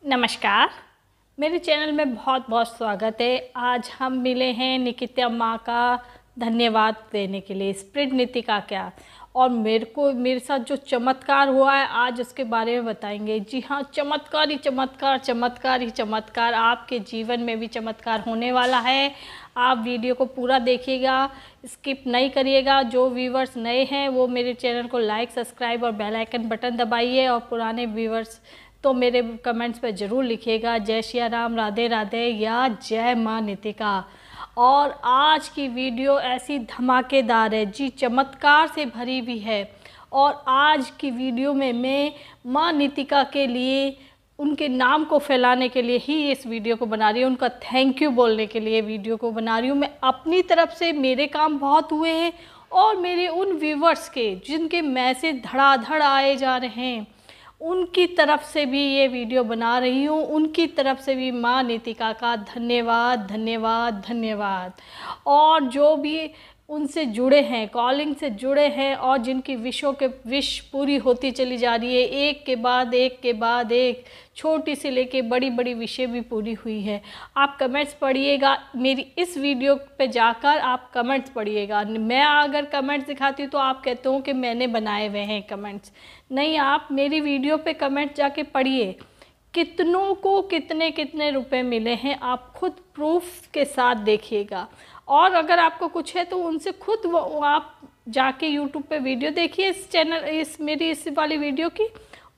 नमस्कार। मेरे चैनल में बहुत बहुत स्वागत है। आज हम मिले हैं निकिता माँ का धन्यवाद देने के लिए। स्प्रिट नीतिका क्या और मेरे साथ जो चमत्कार हुआ है आज उसके बारे में बताएंगे। जी हाँ, चमत्कार ही चमत्कार, चमत्कार ही चमत्कार। आपके जीवन में भी चमत्कार होने वाला है। आप वीडियो को पूरा देखिएगा, स्किप नहीं करिएगा। जो व्यूवर्स नए हैं वो मेरे चैनल को लाइक, सब्सक्राइब और बेल आइकन बटन दबाइए, और पुराने व्यूवर्स तो मेरे कमेंट्स पे ज़रूर लिखिएगा जय श्री राम, राधे राधे या जय माँ नीतिका। और आज की वीडियो ऐसी धमाकेदार है जी, चमत्कार से भरी हुई है। और आज की वीडियो में मैं माँ नीतिका के लिए, उनके नाम को फैलाने के लिए ही इस वीडियो को बना रही हूँ। उनका थैंक यू बोलने के लिए वीडियो को बना रही हूँ। मैं अपनी तरफ से, मेरे काम बहुत हुए हैं और मेरे उन व्यूवर्स के जिनके मैसेज धड़ाधड़ आए जा रहे हैं, उनकी तरफ से भी ये वीडियो बना रही हूँ। उनकी तरफ से भी माँ नीतिका का धन्यवाद, धन्यवाद, धन्यवाद। और जो भी उनसे जुड़े हैं, कॉलिंग से जुड़े हैं, और जिनकी विश पूरी होती चली जा रही है, एक के बाद एक के बाद एक, छोटी से लेके बड़ी बड़ी विषय भी पूरी हुई है। आप कमेंट्स पढ़िएगा, मेरी इस वीडियो पे जाकर आप कमेंट्स पढ़िएगा। मैं अगर कमेंट्स दिखाती हूँ तो आप कहते हो कि मैंने बनाए हुए हैं कमेंट्स। नहीं, आप मेरी वीडियो पे कमेंट जाके पढ़िए। कितनों को कितने कितने रुपए मिले हैं आप खुद प्रूफ के साथ देखिएगा। और अगर आपको कुछ है तो उनसे खुद आप जाके यूट्यूब पे वीडियो देखिए, इस मेरी इस वाली वीडियो की,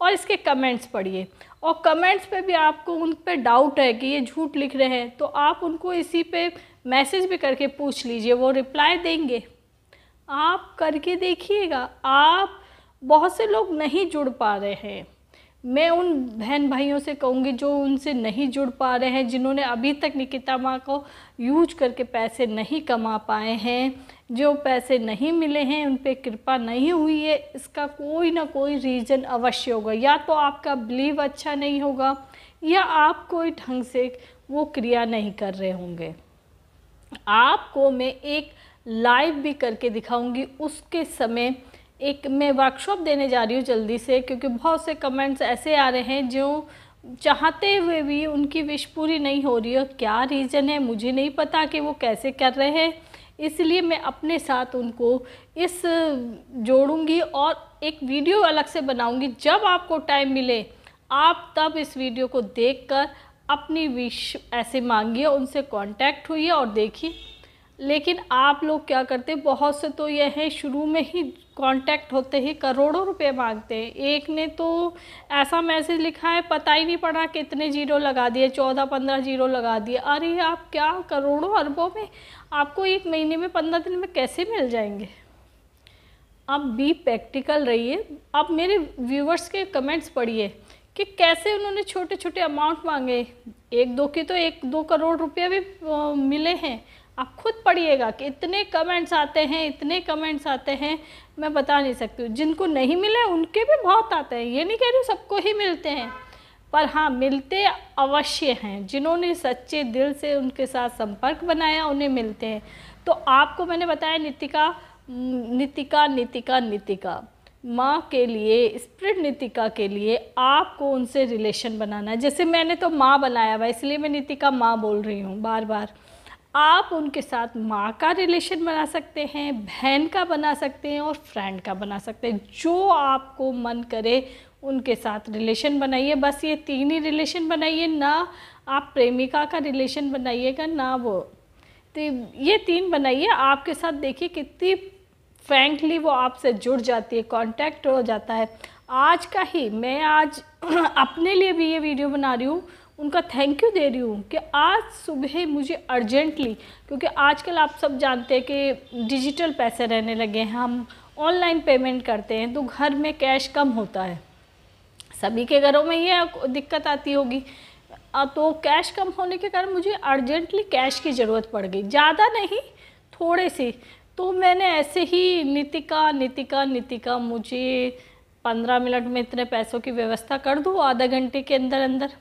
और इसके कमेंट्स पढ़िए। और कमेंट्स पे भी आपको उन पे डाउट है कि ये झूठ लिख रहे हैं तो आप उनको इसी पे मैसेज भी करके पूछ लीजिए, वो रिप्लाई देंगे। आप करके देखिएगा। आप, बहुत से लोग नहीं जुड़ पा रहे हैं। मैं उन बहन भाइयों से कहूँगी जो उनसे नहीं जुड़ पा रहे हैं, जिन्होंने अभी तक निकिता माँ को यूज करके पैसे नहीं कमा पाए हैं, जो पैसे नहीं मिले हैं, उन पे कृपा नहीं हुई है, इसका कोई ना कोई रीज़न अवश्य होगा। या तो आपका बिलीव अच्छा नहीं होगा, या आप कोई ढंग से वो क्रिया नहीं कर रहे होंगे। आपको मैं एक लाइव भी करके दिखाऊंगी। उसके समय एक मैं वर्कशॉप देने जा रही हूँ जल्दी से, क्योंकि बहुत से कमेंट्स ऐसे आ रहे हैं जो चाहते हुए भी उनकी विश पूरी नहीं हो रही है। क्या रीज़न है मुझे नहीं पता कि वो कैसे कर रहे हैं, इसलिए मैं अपने साथ उनको इस जोड़ूंगी और एक वीडियो अलग से बनाऊंगी। जब आपको टाइम मिले आप तब इस वीडियो को देखकर अपनी विश ऐसे मांगिए, उनसे कांटेक्ट हुई और देखिए। लेकिन आप लोग क्या करते, बहुत से तो यह है शुरू में ही कांटेक्ट होते ही करोड़ों रुपए मांगते हैं। एक ने तो ऐसा मैसेज लिखा है, पता ही नहीं पड़ा कितने जीरो लगा दिए, 14-15 जीरो लगा दिए। अरे आप क्या, करोड़ों अरबों में आपको एक महीने में 15 दिन में कैसे मिल जाएंगे। अब भी प्रैक्टिकल रहिए। अब मेरे व्यूवर्स के कमेंट्स पढ़िए कि कैसे उन्होंने छोटे छोटे अमाउंट मांगे। 1-2 की तो 1-2 करोड़ रुपये भी मिले हैं। आप खुद पढ़िएगा कि इतने कमेंट्स आते हैं, इतने कमेंट्स आते हैं, मैं बता नहीं सकती हूँ। जिनको नहीं मिले उनके भी बहुत आते हैं, ये नहीं कह रही सबको ही मिलते हैं, पर हाँ मिलते अवश्य हैं। जिन्होंने सच्चे दिल से उनके साथ संपर्क बनाया उन्हें मिलते हैं। तो आपको मैंने बताया नीतिका नीतिका नीतिका नीतिका माँ के लिए, स्प्रिट नीतिका के लिए आपको उनसे रिलेशन बनाना है। जैसे मैंने तो माँ बनाया हुआ, इसलिए मैं नीतिका माँ बोल रही हूँ बार बार। आप उनके साथ माँ का रिलेशन बना सकते हैं, बहन का बना सकते हैं, और फ्रेंड का बना सकते हैं। जो आपको मन करे उनके साथ रिलेशन बनाइए। बस ये 3 ही रिलेशन बनाइए, ना आप प्रेमिका का रिलेशन बनाइएगा ना वो, तो ये 3 बनाइए। आपके साथ देखिए कितनी फ्रैंकली वो आपसे जुड़ जाती है, कांटेक्ट हो जाता है। आज का ही मैं आज अपने लिए भी ये वीडियो बना रही हूँ, उनका थैंक यू दे रही हूँ कि आज सुबह मुझे अर्जेंटली, क्योंकि आजकल आप सब जानते हैं कि डिजिटल पैसे रहने लगे हैं, हम ऑनलाइन पेमेंट करते हैं, तो घर में कैश कम होता है। सभी के घरों में ये दिक्कत आती होगी। तो कैश कम होने के कारण मुझे अर्जेंटली कैश की ज़रूरत पड़ गई, ज़्यादा नहीं, थोड़े से। तो मैंने ऐसे ही नीतिका नीतिका नीतिका मुझे 15 मिनट में इतने पैसों की व्यवस्था कर दो, आधा घंटे के अंदर अंदर।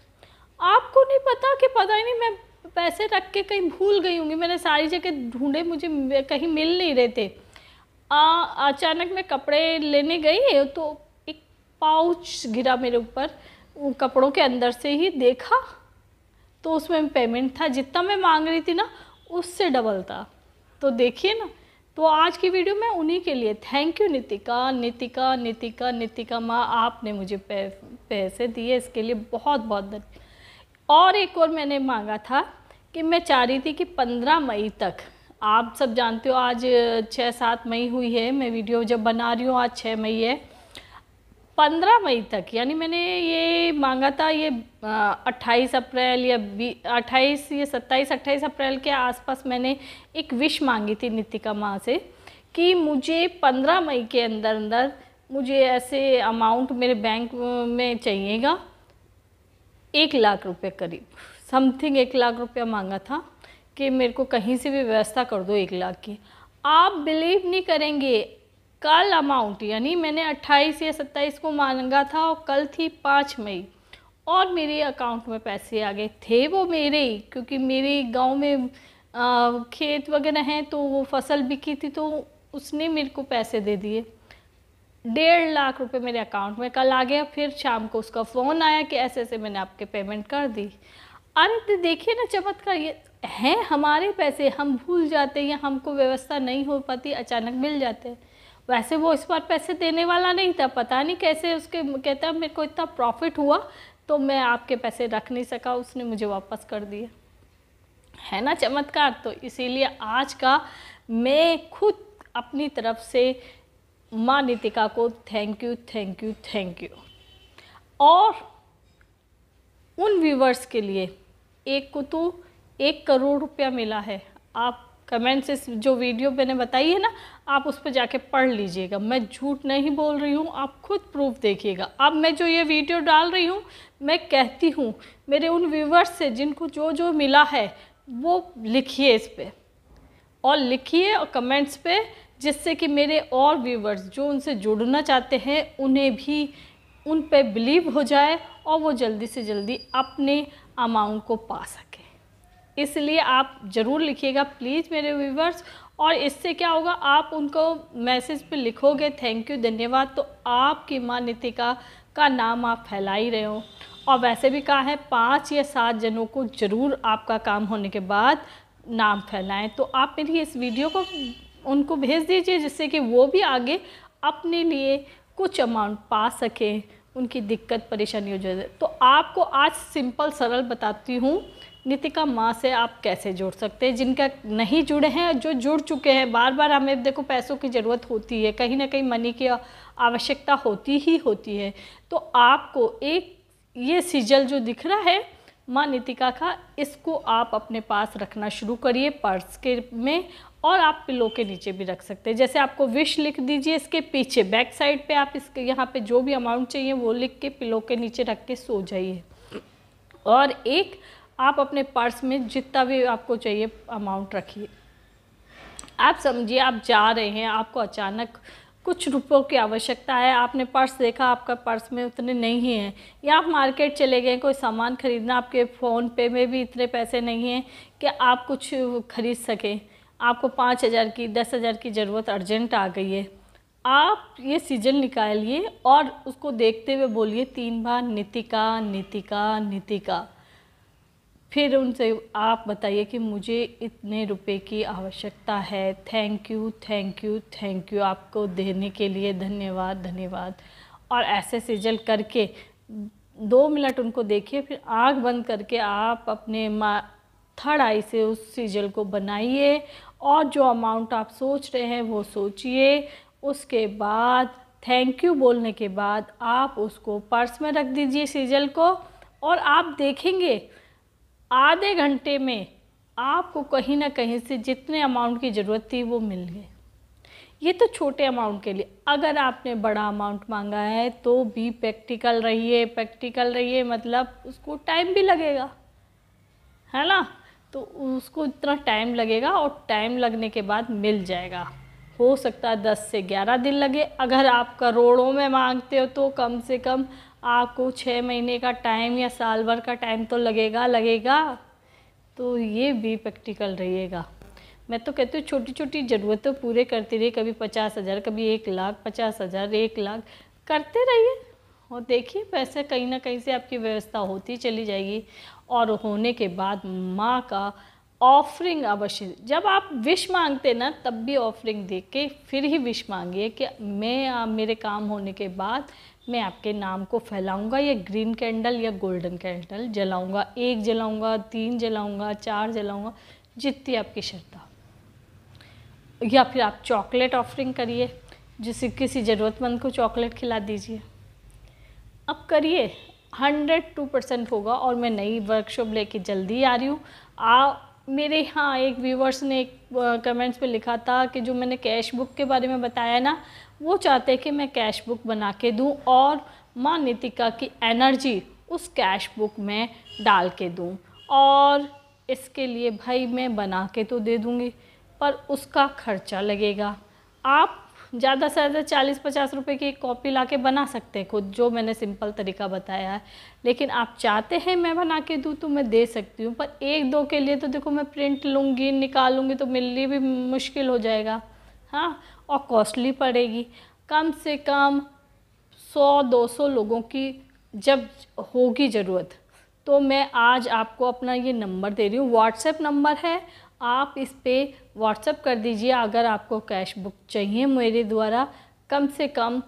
आपको नहीं पता कि पता ही नहीं मैं पैसे रख के कहीं भूल गई होंगी। मैंने सारी जगह ढूंढे, मुझे कहीं मिल नहीं रहे थे। अचानक मैं कपड़े लेने गई तो एक पाउच गिरा मेरे ऊपर, उन कपड़ों के अंदर से ही देखा तो उसमें पेमेंट था, जितना मैं मांग रही थी ना उससे डबल था। तो देखिए ना, तो आज की वीडियो में उन्हीं के लिए। थैंक यू नितिका, नितिका नितिका नितिका माँ, आपने मुझे पैसे दिए, इसके लिए बहुत बहुत धन्यवाद। और एक और मैंने मांगा था कि मैं चाह रही थी कि 15 मई तक, आप सब जानते हो आज 6-7 मई हुई है, मैं वीडियो जब बना रही हूँ आज 6 मई है, 15 मई तक, यानी मैंने ये मांगा था ये 28 अप्रैल या 28 या 27-28 अप्रैल के आसपास मैंने एक विश मांगी थी नितिका माँ से कि मुझे 15 मई के अंदर अंदर मुझे ऐसे अमाउंट मेरे बैंक में चाहिएगा, 1 लाख रुपए करीब, समथिंग 1 लाख रुपया मांगा था कि मेरे को कहीं से भी व्यवस्था कर दो 1 लाख की। आप बिलीव नहीं करेंगे, कल अमाउंट, यानी मैंने 28 या 27 को मांगा था और कल थी 5 मई और मेरे अकाउंट में पैसे आ गए थे। वो मेरे ही, क्योंकि मेरे गांव में खेत वगैरह हैं तो वो फसल बिकी थी तो उसने मेरे को पैसे दे दिए। 1.5 लाख रुपए मेरे अकाउंट में कल आ गया। फिर शाम को उसका फ़ोन आया कि ऐसे ऐसे मैंने आपके पेमेंट कर दी। अरे तो देखिए ना चमत्कार, ये हैं हमारे पैसे, हम भूल जाते हैं या हमको व्यवस्था नहीं हो पाती, अचानक मिल जाते हैं। वैसे वो इस बार पैसे देने वाला नहीं था, पता नहीं कैसे उसके कहता है मेरे को इतना प्रॉफिट हुआ तो मैं आपके पैसे रख नहीं सका, उसने मुझे वापस कर दिए। है ना चमत्कार। तो इसीलिए आज का मैं खुद अपनी तरफ से माँ नितिका को thank you thank you thank you. और उन व्यूवर्स के लिए, एक को तो 1 करोड़ रुपया मिला है। आप कमेंट से जो वीडियो मैंने बताई है ना, आप उस पर जाके पढ़ लीजिएगा, मैं झूठ नहीं बोल रही हूँ, आप खुद प्रूफ देखिएगा। अब मैं जो ये वीडियो डाल रही हूँ, मैं कहती हूँ मेरे उन व्यूवर्स से जिनको जो जो मिला है वो लिखिए इस पर, और लिखिए और कमेंट्स पे, जिससे कि मेरे और व्यूवर्स जो उनसे जुड़ना चाहते हैं उन्हें भी उन पे बिलीव हो जाए और वो जल्दी से जल्दी अपने अमाउंट को पा सके। इसलिए आप ज़रूर लिखिएगा प्लीज़ मेरे व्यूवर्स। और इससे क्या होगा, आप उनको मैसेज पे लिखोगे थैंक यू धन्यवाद, तो आपकी माँ नितिका का नाम आप फैला ही रहे हो। और वैसे भी कहा है 5 या 7 जनों को ज़रूर आपका काम होने के बाद नाम फैलाएं। तो आप मेरी इस वीडियो को उनको भेज दीजिए, जिससे कि वो भी आगे अपने लिए कुछ अमाउंट पा सकें, उनकी दिक्कत परेशानी हो जाए। तो आपको आज सिंपल सरल बताती हूँ नितिका माँ से आप कैसे जुड़ सकते हैं। जिनका नहीं जुड़े हैं, जो जुड़ चुके हैं, बार बार हमें देखो पैसों की ज़रूरत होती है, कहीं ना कहीं मनी की आवश्यकता होती ही होती है। तो आपको एक ये सिजल जो दिख रहा है माँ नितिका का, इसको आप अपने पास रखना शुरू करिए पर्स के में, और आप पिलो के नीचे भी रख सकते हैं। जैसे आपको विश लिख दीजिए, इसके पीछे बैक साइड पे आप इसके यहाँ पे जो भी अमाउंट चाहिए वो लिख के पिलो के नीचे रख के सो जाइए। और एक आप अपने पर्स में जितना भी आपको चाहिए अमाउंट रखिए। आप समझिए आप जा रहे हैं, आपको अचानक कुछ रुपयों की आवश्यकता है, आपने पर्स देखा आपका पर्स में उतने नहीं हैं, या आप मार्केट चले गए कोई सामान खरीदना, आपके फ़ोन पे में भी इतने पैसे नहीं हैं कि आप कुछ खरीद सकें, आपको 5,000 की 10,000 की ज़रूरत अर्जेंट आ गई है। आप ये सीजन निकालिए और उसको देखते हुए बोलिए 3 बार नितिका नितिका नितिका। फिर उनसे आप बताइए कि मुझे इतने रुपए की आवश्यकता है, thank you thank you thank you, आपको देने के लिए धन्यवाद धन्यवाद। और ऐसे सिजल करके 2 मिनट उनको देखिए, फिर आँख बंद करके आप अपने थर्ड आई से उस सिजल को बनाइए, और जो अमाउंट आप सोच रहे हैं वो सोचिए। उसके बाद थैंक यू बोलने के बाद आप उसको पर्स में रख दीजिए सिजल को, और आप देखेंगे आधे घंटे में आपको कहीं ना कहीं से जितने अमाउंट की ज़रूरत थी वो मिल गए। ये तो छोटे अमाउंट के लिए। अगर आपने बड़ा अमाउंट मांगा है तो भी प्रैक्टिकल रहिए, प्रैक्टिकल रहिए मतलब उसको टाइम भी लगेगा, है ना। तो उसको इतना टाइम लगेगा और टाइम लगने के बाद मिल जाएगा। हो सकता है 10 से 11 दिन लगे। अगर आप करोड़ों में मांगते हो तो कम से कम आपको 6 महीने का टाइम या साल भर का टाइम तो लगेगा। तो ये भी प्रैक्टिकल रहिएगा। मैं तो कहती हूँ छोटी छोटी ज़रूरतें पूरे करते रहिए, कभी 50,000, कभी 1 लाख, 50,000, 1 लाख करते रहिए, और देखिए पैसे कहीं ना कहीं से आपकी व्यवस्था होती चली जाएगी। और होने के बाद माँ का ऑफरिंग अवश्य, जब आप विश मांगते ना तब भी ऑफरिंग दे के फिर ही विश मांगिए कि मैं मेरे काम होने के बाद मैं आपके नाम को फैलाऊंगा, या ग्रीन कैंडल या गोल्डन कैंडल जलाऊंगा, 1 जलाऊंगा, 3 जलाऊंगा, 4 जलाऊंगा, जितनी आपकी श्रद्धा। या फिर आप चॉकलेट ऑफरिंग करिए, जिसे किसी ज़रूरतमंद को चॉकलेट खिला दीजिए। अब करिए, 102% होगा। और मैं नई वर्कशॉप लेके जल्दी आ रही हूँ। मेरे यहाँ एक व्यूवर्स ने एक कमेंट्स पे लिखा था कि जो मैंने कैश बुक के बारे में बताया ना, वो चाहते हैं कि मैं कैश बुक बना के दूँ और माँ नितिका की एनर्जी उस कैश बुक में डाल के दूँ। और इसके लिए भाई मैं बना के तो दे दूँगी, पर उसका खर्चा लगेगा। आप ज़्यादा से ज़्यादा 40-50 रुपए की एक कॉपी लाके बना सकते हैं खुद, जो मैंने सिंपल तरीका बताया है। लेकिन आप चाहते हैं मैं बना के दूँ तो मैं दे सकती हूँ, पर 1-2 के लिए तो देखो मैं प्रिंट लूँगी, निकालूँगी तो मेरे लिए भी मुश्किल हो जाएगा। हाँ, और कॉस्टली पड़ेगी। कम से कम 100-200 लोगों की जब होगी ज़रूरत, तो मैं आज आपको अपना ये नंबर दे रही हूँ, व्हाट्सएप नंबर है, आप इस पे व्हाट्सएप कर दीजिए। अगर आपको कैश बुक चाहिए मेरे द्वारा, कम से कम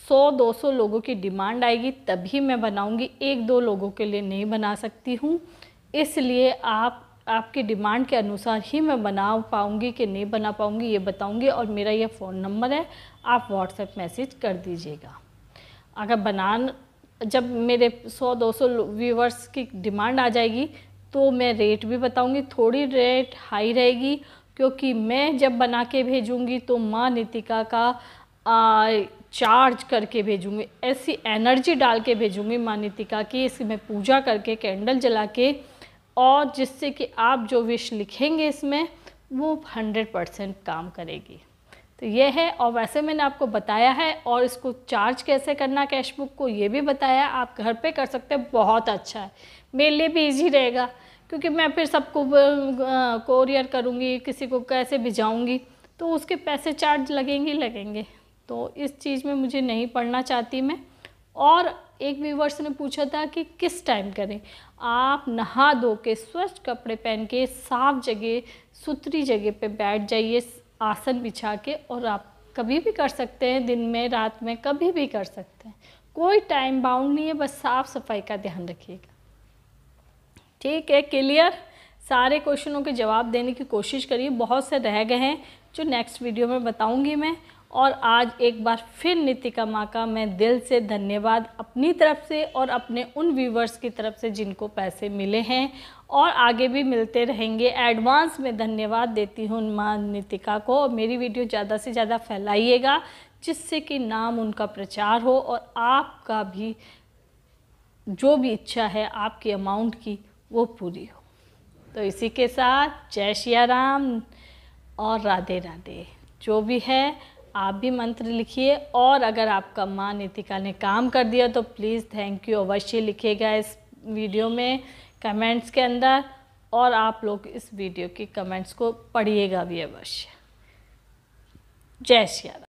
100-200 लोगों की डिमांड आएगी तभी मैं बनाऊंगी, 1-2 लोगों के लिए नहीं बना सकती हूँ। इसलिए आपकी डिमांड के अनुसार ही मैं बना पाऊँगी कि नहीं बना पाऊँगी ये बताऊँगी। और मेरा ये फ़ोन नंबर है, आप व्हाट्सएप मैसेज कर दीजिएगा। अगर जब मेरे 100-200 व्यूवर्स की डिमांड आ जाएगी तो मैं रेट भी बताऊंगी। थोड़ी रेट हाई रहेगी, क्योंकि मैं जब बना के भेजूंगी तो माँ नितिका का चार्ज करके भेजूंगी, ऐसी एनर्जी डाल के भेजूंगी माँ नितिका की, इसमें पूजा करके कैंडल जला के, और जिससे कि आप जो विश लिखेंगे इसमें वो 100% काम करेगी। तो ये है। और वैसे मैंने आपको बताया है, और इसको चार्ज कैसे करना कैश बुक को ये भी बताया। आप घर पे कर सकते हैं, बहुत अच्छा है, मेरे लिए भी इजी रहेगा, क्योंकि मैं फिर सबको कोरियर करूँगी, किसी को कैसे भिजाऊँगी, तो उसके पैसे चार्ज लगेंगे। तो इस चीज़ में मुझे नहीं पढ़ना चाहती मैं। और एक व्यूवर्स ने पूछा था कि किस टाइम करें। आप नहा धो के स्वच्छ कपड़े पहन के साफ जगह, सुथरी जगह पे बैठ जाइए आसन बिछा के, और आप कभी भी कर सकते हैं, दिन में, रात में, कभी भी कर सकते हैं, कोई टाइम बाउंड नहीं है। बस साफ़ सफाई का ध्यान रखिएगा। ठीक है, क्लियर? सारे क्वेश्चनों के जवाब देने की कोशिश करिए, बहुत से रह गए हैं जो नेक्स्ट वीडियो में बताऊंगी मैं। और आज एक बार फिर नितिका माँ का मैं दिल से धन्यवाद अपनी तरफ से और अपने उन व्यूवर्स की तरफ से जिनको पैसे मिले हैं और आगे भी मिलते रहेंगे। एडवांस में धन्यवाद देती हूँ माँ नितिका को। और मेरी वीडियो ज़्यादा से ज़्यादा फैलाइएगा, जिससे कि नाम उनका प्रचार हो और आपका भी जो भी इच्छा है आपकी अमाउंट की वो पूरी हो। तो इसी के साथ जय सिया राम और राधे राधे। जो भी है आप भी मंत्र लिखिए, और अगर आपका माँ नितिका ने काम कर दिया तो प्लीज़ थैंक यू अवश्य लिखिएगा इस वीडियो में कमेंट्स के अंदर। और आप लोग इस वीडियो की कमेंट्स को पढ़िएगा भी अवश्य। जय सिया राम।